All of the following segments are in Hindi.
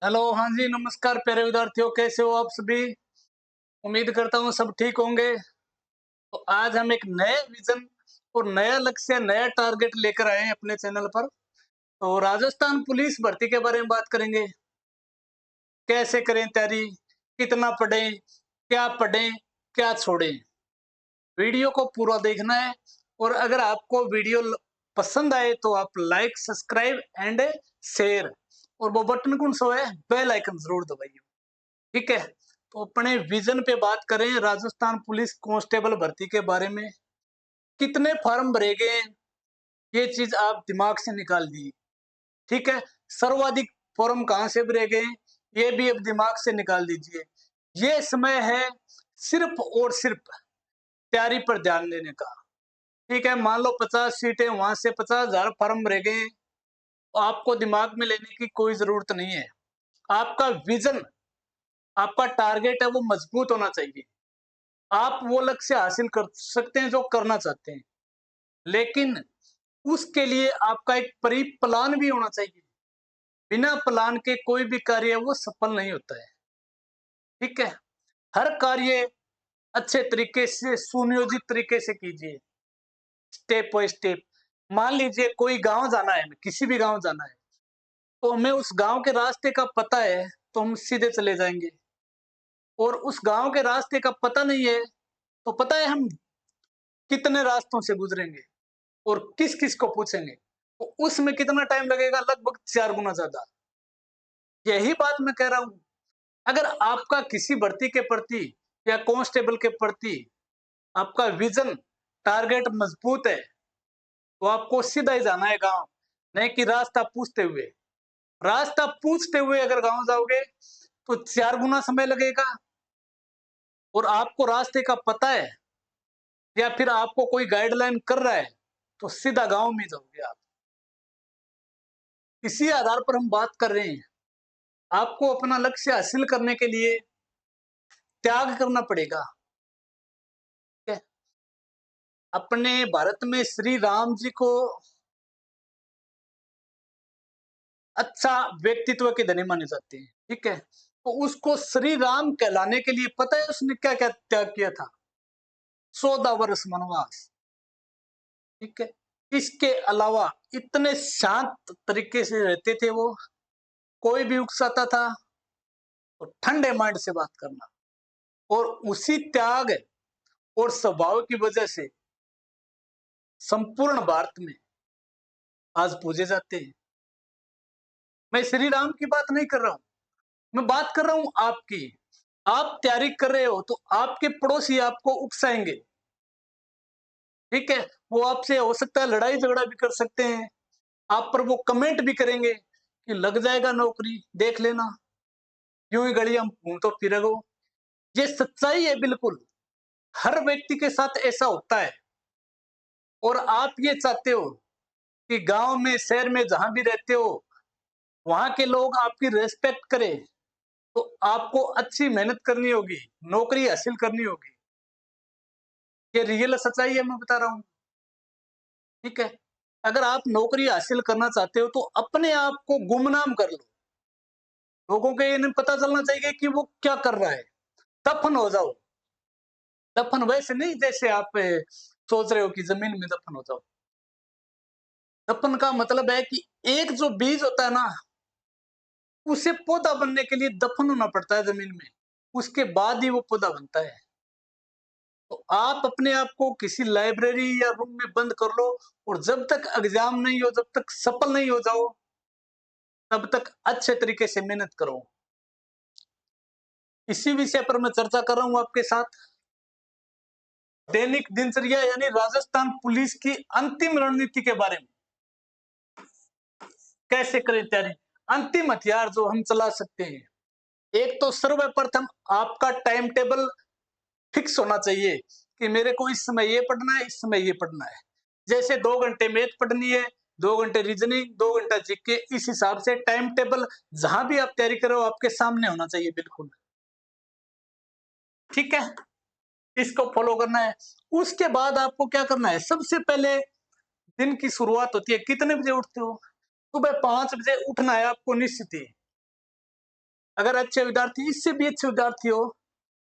हेलो, हाँ जी, नमस्कार प्यारे विद्यार्थियों, कैसे हो आप सभी? उम्मीद करता हूँ सब ठीक होंगे। तो आज हम एक नए विज़न और नया लक्ष्य, नया टारगेट लेकर आए हैं अपने चैनल पर। तो राजस्थान पुलिस भर्ती के बारे में बात करेंगे। कैसे करें तैयारी? कितना पढ़ें? क्या पढ़ें? क्या छोड़ें? वीडियो को पूरा देखना है और अगर आपको वीडियो पसंद आए तो आप लाइक, सब्सक्राइब एंड शेयर और वो बटन कौन सा है? बेल आइकन ज़रूर दबाइए। ठीक है, तो अपने विजन पे बात करें राजस्थान पुलिस कांस्टेबल भर्ती के बारे में। कितने फॉर्म भरे गए हैं, ये चीज आप दिमाग से निकाल दीजिए। ठीक है, सर्वाधिक फॉर्म कहाँ से भरे गए हैं, ये भी अब दिमाग से निकाल दीजिए। ये समय है सिर्फ और सिर्फ तैयारी पर ध्यान देने का। ठीक है, मान लो 50 सीटें, वहां से 50,000 फॉर्म भरे गए हैं, तो आपको दिमाग में लेने की कोई जरूरत नहीं है। आपका विजन, आपका टारगेट है वो मजबूत होना चाहिए। आप वो लक्ष्य हासिल कर सकते हैं जो करना चाहते हैं, लेकिन उसके लिए आपका एक परी प्लान भी होना चाहिए। बिना प्लान के कोई भी कार्य वो सफल नहीं होता है। ठीक है, हर कार्य अच्छे तरीके से सुनियोजित तरीके से कीजिए, स्टेप बाय स्टेप। मान लीजिए कोई गांव जाना है, हमें किसी भी गांव जाना है, तो हमें उस गांव के रास्ते का पता है तो हम सीधे चले जाएंगे। और उस गांव के रास्ते का पता नहीं है तो पता है हम कितने रास्तों से गुजरेंगे और किस किस को पूछेंगे, तो उसमें कितना टाइम लगेगा? लगभग 4 गुना ज्यादा। यही बात मैं कह रहा हूं, अगर आपका किसी भर्ती के प्रति या कांस्टेबल के प्रति आपका विजन, टारगेट मजबूत है, तो आपको सीधा ही जाना है गांव, नहीं कि रास्ता पूछते हुए। रास्ता पूछते हुए अगर गांव जाओगे तो 4 गुना समय लगेगा। और आपको रास्ते का पता है या फिर आपको कोई गाइडलाइन कर रहा है तो सीधा गांव में जाओगे आप। इसी आधार पर हम बात कर रहे हैं, आपको अपना लक्ष्य हासिल करने के लिए त्याग करना पड़ेगा। ठीक है, अपने भारत में श्री राम जी को अच्छा व्यक्तित्व के धनी माने जाते हैं। ठीक है, तो उसको श्री राम कहलाने के लिए पता है उसने क्या क्या त्याग किया था? 14 वर्ष वनवास। ठीक है, इसके अलावा इतने शांत तरीके से रहते थे वो, कोई भी उकसाता था तो ठंडे माइंड से बात करना। और उसी त्याग और स्वभाव की वजह से संपूर्ण भारत में आज पूजे जाते हैं। मैं श्री राम की बात नहीं कर रहा हूं, मैं बात कर रहा हूं आपकी। आप तैयारी कर रहे हो तो आपके पड़ोसी आपको उकसाएंगे। ठीक है, वो आपसे हो सकता है लड़ाई झगड़ा भी कर सकते हैं, आप पर वो कमेंट भी करेंगे कि लग जाएगा नौकरी, देख लेना, यूं ही गली हम घूम तो फिरेगो। ये सच्चाई है बिल्कुल, हर व्यक्ति के साथ ऐसा होता है। और आप ये चाहते हो कि गांव में, शहर में, जहां भी रहते हो, वहां के लोग आपकी रेस्पेक्ट करें, तो आपको अच्छी मेहनत करनी होगी, नौकरी हासिल करनी होगी। ये रियल सच्चाई है, मैं बता रहा हूँ। ठीक है, अगर आप नौकरी हासिल करना चाहते हो तो अपने आप को गुमनाम कर लो। लोगों को ये नहीं पता चलना चाहिए कि वो क्या कर रहा है। दफन हो जाओ। दफन वैसे नहीं जैसे आप सोच रहे हो कि जमीन में दफन हो जाओ। दफन का मतलब है कि एक जो बीज होता है ना, उसे पौधा बनने के लिए दफन होना पड़ता है जमीन में, उसके बाद ही वो पौधा बनता है। तो आप अपने आप को किसी लाइब्रेरी या रूम में बंद कर लो, और जब तक एग्जाम नहीं हो, जब तक सफल नहीं हो जाओ, तब तक अच्छे तरीके से मेहनत करो। इसी विषय पर मैं चर्चा कर रहा हूं आपके साथ। दैनिक दिनचर्या यानी राजस्थान पुलिस की अंतिम रणनीति के बारे में। कैसे करें तैयारी? अंतिम हथियार जो हम चला सकते हैं, एक तो सर्वप्रथम आपका टाइम टेबल फिक्स होना चाहिए कि मेरे को इस समय ये पढ़ना है, इस समय ये पढ़ना है। जैसे 2 घंटे मैथ पढ़नी है, 2 घंटे रीजनिंग, 2 घंटा जीके, इस हिसाब से टाइम टेबल जहां भी आप तैयारी करो आपके सामने होना चाहिए बिल्कुल। ठीक है, इसको फॉलो करना है। उसके बाद आपको क्या करना है? सबसे पहले दिन की शुरुआत होती है, कितने बजे उठते हो? सुबह 5 बजे उठना है आपको निश्चित ही। अगर अच्छे विद्यार्थी, इससे भी अच्छे विद्यार्थी हो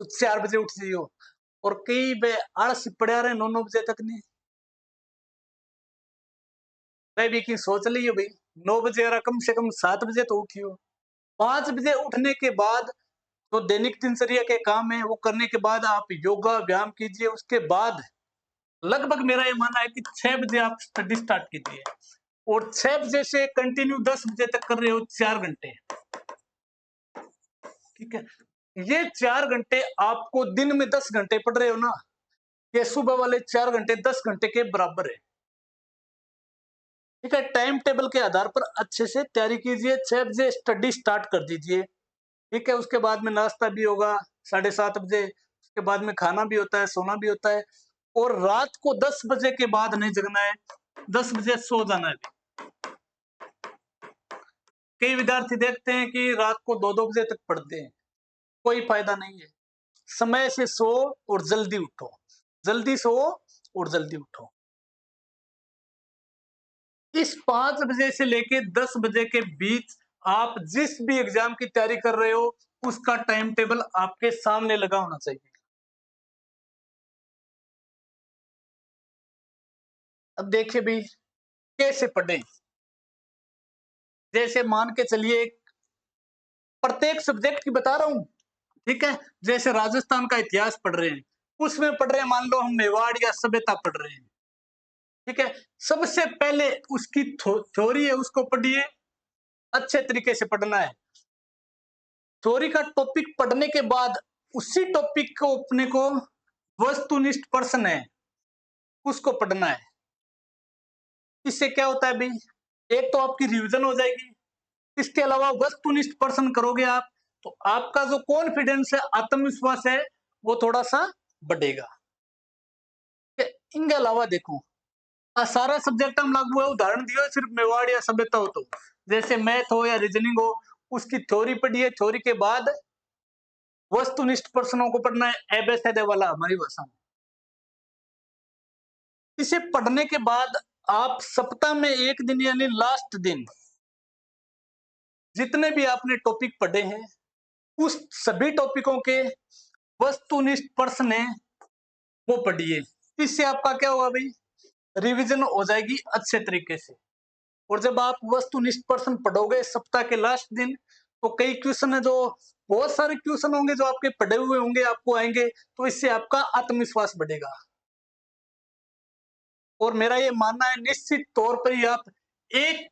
तो 4 बजे उठ जाइयो, और कई बे आलस पड़ा रहे 9-9 बजे तक नहीं। मैं भी की सोच लियो भाई 9 बजे और कम से कम 7 बजे तो उठियो। 5 बजे उठने के बाद जो दैनिक दिनचर्या के काम है वो करने के बाद आप योगा व्यायाम कीजिए। उसके बाद लगभग मेरा ये मानना है कि 6 बजे आप स्टडी स्टार्ट कीजिए, और 6 बजे से कंटिन्यू 10 बजे तक कर रहे हो 4 घंटे। ठीक है, ये 4 घंटे आपको दिन में 10 घंटे पढ़ रहे हो ना, ये सुबह वाले 4 घंटे 10 घंटे के बराबर है। ठीक है, टाइम टेबल के आधार पर अच्छे से तैयारी कीजिए। 6 बजे स्टडी स्टार्ट कर दीजिए। ठीक है, उसके बाद में नाश्ता भी होगा 7:30 बजे, उसके बाद में खाना भी होता है, सोना भी होता है, और रात को 10 बजे के बाद नहीं जगना है, 10 बजे सो जाना है। कई विद्यार्थी देखते हैं कि रात को 2-2 बजे तक पढ़ते हैं, कोई फायदा नहीं है। समय से सो और जल्दी उठो, जल्दी सो और जल्दी उठो। इस 5 बजे से लेके 10 बजे के बीच आप जिस भी एग्जाम की तैयारी कर रहे हो उसका टाइम टेबल आपके सामने लगा होना चाहिए। अब देखिए भी कैसे पढ़ें। जैसे मान के चलिए प्रत्येक सब्जेक्ट की बता रहा हूं। ठीक है, जैसे राजस्थान का इतिहास पढ़ रहे हैं, उसमें पढ़ रहे हैं, मान लो हम मेवाड़ या सभ्यता पढ़ रहे हैं। ठीक है, सबसे पहले उसकी थ्योरी है उसको पढ़िए, अच्छे तरीके से पढ़ना है। थ्योरी का टॉपिक पढ़ने के बाद उसी टॉपिक को अपने को वस्तुनिष्ठ प्रश्न है उसको पढ़ना है। इससे क्या होता है भाई, एक तो आपकी रिवीजन हो जाएगी, इसके अलावा वस्तुनिष्ठ प्रश्न करोगे आप तो आपका जो कॉन्फिडेंस है, आत्मविश्वास है, वो थोड़ा सा बढ़ेगा। इनके अलावा देखो सारा सब्जेक्ट हम लागू है, उदाहरण दिया सिर्फ मेवाड़ या सभ्यता हो तो, जैसे मैथ हो या रीजनिंग हो, उसकी थ्योरी पढ़िए, थ्योरी के बाद वस्तुनिष्ठ प्रश्नों को पढ़ना है, एबेसेडे वाला हमारी भाषा में। इसे पढ़ने के बाद आप सप्ताह में एक दिन यानी लास्ट दिन जितने भी आपने टॉपिक पढ़े हैं उस सभी टॉपिकों के वस्तुनिष्ठ प्रश्न है वो पढ़िए। इससे आपका क्या होगा भाई, रिवीजन हो जाएगी अच्छे तरीके से। और जब आप वस्तुनिष्ठ प्रश्न पढ़ोगे सप्ताह के लास्ट दिन तो कई क्वेश्चन है जो बहुत सारे क्वेश्चन होंगे जो आपके पढ़े हुए होंगे आपको आएंगे, तो इससे आपका आत्मविश्वास बढ़ेगा। और मेरा ये मानना है निश्चित तौर पर ही आप एक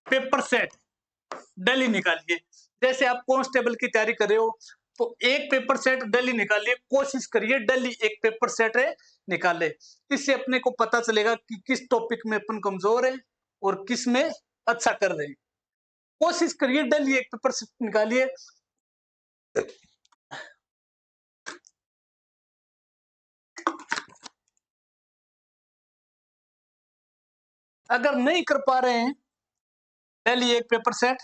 पेपर सेट डेली निकालिए। जैसे आप कांस्टेबल की तैयारी कर रहे हो तो एक पेपर सेट डेली निकालिए, कोशिश करिए डेली एक पेपर सेट है निकाले। इससे अपने को पता चलेगा कि किस टॉपिक में अपन कमजोर है और किस में अच्छा कर रहे हैं। कोशिश करिए डेली एक पेपर सेट निकालिए। अगर नहीं कर पा रहे हैं डेली एक पेपर सेट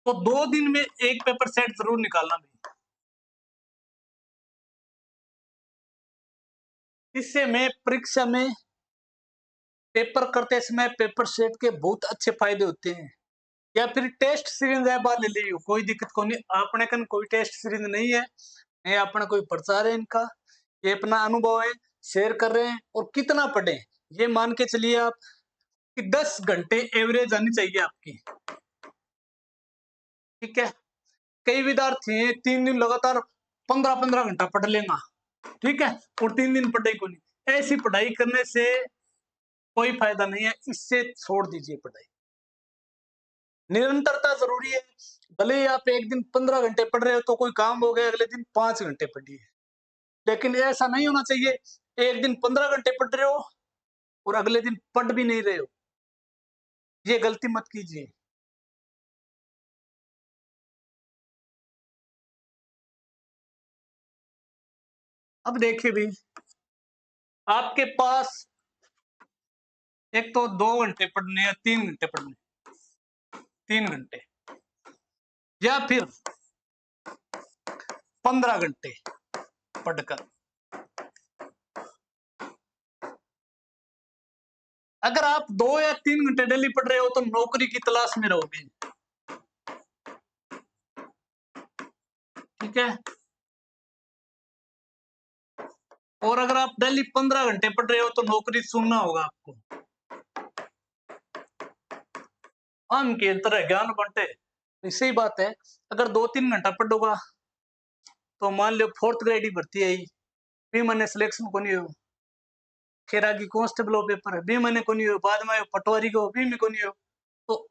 तो 2 दिन में एक पेपर सेट जरूर निकालना भी। इससे मैं परीक्षा में पेपर करते समय पेपर सेट के बहुत अच्छे फायदे होते हैं। या फिर टेस्ट सीरीज है बात ले लियो, कोई दिक्कत को नहीं, अपने कन कोई टेस्ट सीरीज नहीं है, ये अपना कोई प्रचार है इनका, ये अपना अनुभव है शेयर कर रहे हैं। और कितना पढ़े ये मान के चलिए आप कि 10 घंटे एवरेज आनी चाहिए आपकी। ठीक है, कई विद्यार्थी हैं 3 दिन लगातार 15-15 घंटा पढ़ लेना, ठीक है, और 3 दिन पढ़े को नहीं। ऐसी पढ़ाई करने से कोई फायदा नहीं है, इससे छोड़ दीजिए पढ़ाई। निरंतरता जरूरी है। भले ही आप एक दिन 15 घंटे पढ़ रहे हो तो कोई काम हो गया, अगले दिन 5 घंटे पढ़िए, लेकिन ऐसा नहीं होना चाहिए एक दिन 15 घंटे पढ़ रहे हो और अगले दिन पढ़ भी नहीं रहे हो। ये गलती मत कीजिए। अब देखिए भी आपके पास एक तो 2 घंटे पढ़ने या 3 घंटे पढ़ने, 3 घंटे या फिर 15 घंटे पढ़कर, अगर आप 2 या 3 घंटे डेली पढ़ रहे हो तो नौकरी की तलाश में रहोगे। ठीक है। और अगर आप डेली 15 घंटे पढ़ रहे हो तो नौकरी चुनना होगा आपको। हम के तरह ज्ञान बांटे, इसी बात है। अगर 2-3 घंटा पढ़ोगा तो मान लो 4th ग्रेड की भर्ती आई, भी मैंने सिलेक्शन को नहीं हो, फिर आगे कांस्टेबल पेपर है, भी मैंने को नहीं हो, बाद में पटवारी को भी में को नहीं हो, तो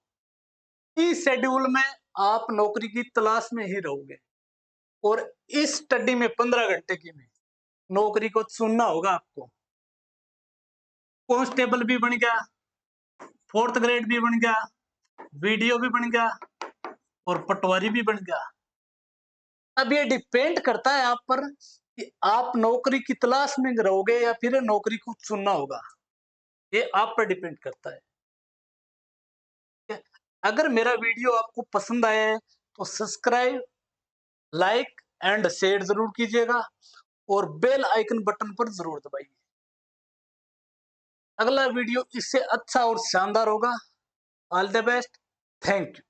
इस शेड्यूल में आप नौकरी की तलाश में ही रहोगे। और इस स्टडी में 15 घंटे की में नौकरी को चुनना होगा आपको। कांस्टेबल भी बन गया, 4th ग्रेड भी बन गया, वीडियो भी बन गया और पटवारी भी बन गया। अब ये डिपेंड करता है आप पर कि आप नौकरी की तलाश में रहोगे या फिर नौकरी को चुनना होगा, ये आप पर डिपेंड करता है। अगर मेरा वीडियो आपको पसंद आया है तो सब्सक्राइब, लाइक एंड शेयर जरूर कीजिएगा और बेल आइकन बटन पर जरूर दबाइए। अगला वीडियो इससे अच्छा और शानदार होगा। All the best, thank you.